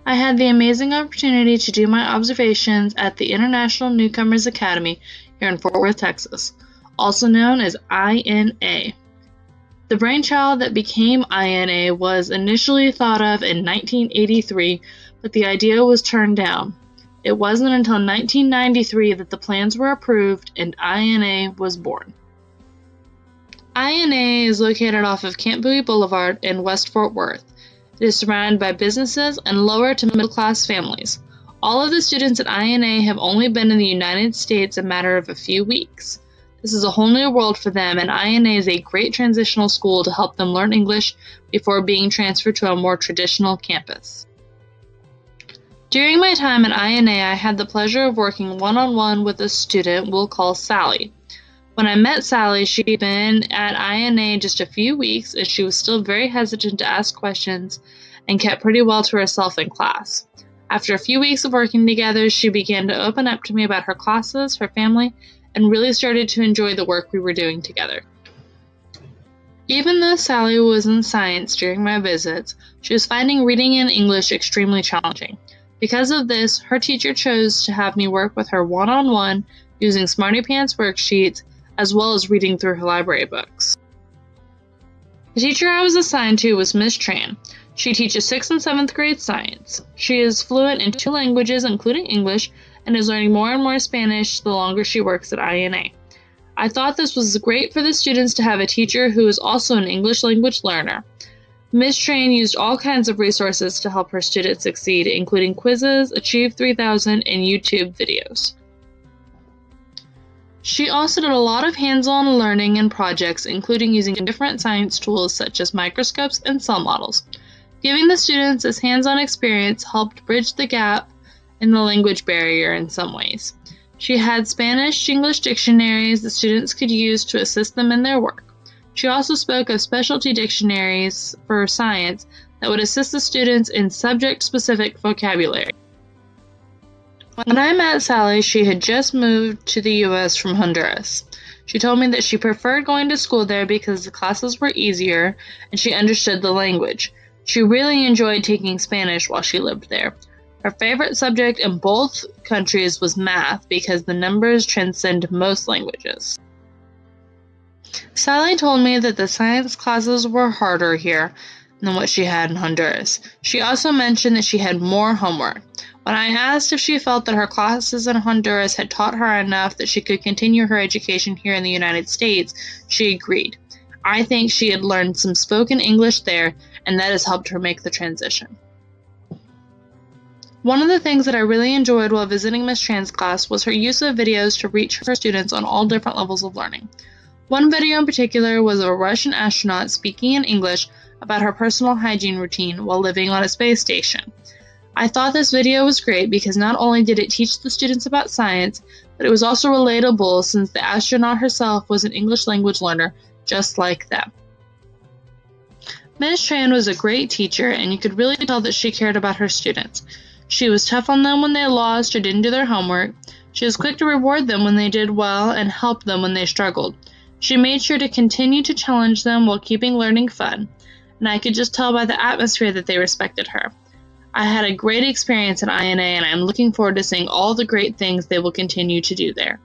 I had the amazing opportunity to do my observations at the International Newcomers Academy here in Fort Worth, Texas, also known as INA. The brainchild that became INA was initially thought of in 1983, but the idea was turned down. It wasn't until 1993 that the plans were approved and INA was born. INA is located off of Campbell Boulevard in West Fort Worth. It is surrounded by businesses and lower to middle class families. All of the students at INA have only been in the United States a matter of a few weeks. This is a whole new world for them, and INA is a great transitional school to help them learn English before being transferred to a more traditional campus. During my time at INA, I had the pleasure of working one-on-one with a student we'll call Sally. When I met Sally, she'd been at INA just a few weeks, and she was still very hesitant to ask questions and kept pretty well to herself in class. After a few weeks of working together, she began to open up to me about her classes, her family, and really started to enjoy the work we were doing together. Even though Sally was in science during my visits, she was finding reading in English extremely challenging. Because of this, her teacher chose to have me work with her one-on-one using Smarty Pants worksheets, as well as reading through her library books. The teacher I was assigned to was Miss Tran. She teaches 6th and 7th grade science. She is fluent in 2 languages, including English, and is learning more and more Spanish the longer she works at INA. I thought this was great for the students to have a teacher who is also an English language learner. Ms. Tran used all kinds of resources to help her students succeed, including quizzes, Achieve 3000, and YouTube videos. She also did a lot of hands-on learning and projects, including using different science tools such as microscopes and cell models. Giving the students this hands-on experience helped bridge the gap in the language barrier in some ways. She had Spanish-English dictionaries the students could use to assist them in their work. She also spoke of specialty dictionaries for science that would assist the students in subject-specific vocabulary. When I met Sally, she had just moved to the U.S. from Honduras. She told me that she preferred going to school there because the classes were easier and she understood the language. She really enjoyed taking Spanish while she lived there. Her favorite subject in both countries was math because the numbers transcend most languages. Sally told me that the science classes were harder here than what she had in Honduras. She also mentioned that she had more homework. When I asked if she felt that her classes in Honduras had taught her enough that she could continue her education here in the United States, she agreed. I think she had learned some spoken English there, and that has helped her make the transition. One of the things that I really enjoyed while visiting Ms. Tran's class was her use of videos to reach her students on all different levels of learning. One video in particular was of a Russian astronaut speaking in English about her personal hygiene routine while living on a space station. I thought this video was great because not only did it teach the students about science, but it was also relatable since the astronaut herself was an English language learner just like them. Ms. Tran was a great teacher, and you could really tell that she cared about her students. She was tough on them when they lost or didn't do their homework. She was quick to reward them when they did well and help them when they struggled. She made sure to continue to challenge them while keeping learning fun, and I could just tell by the atmosphere that they respected her. I had a great experience at INA, and I'm looking forward to seeing all the great things they will continue to do there.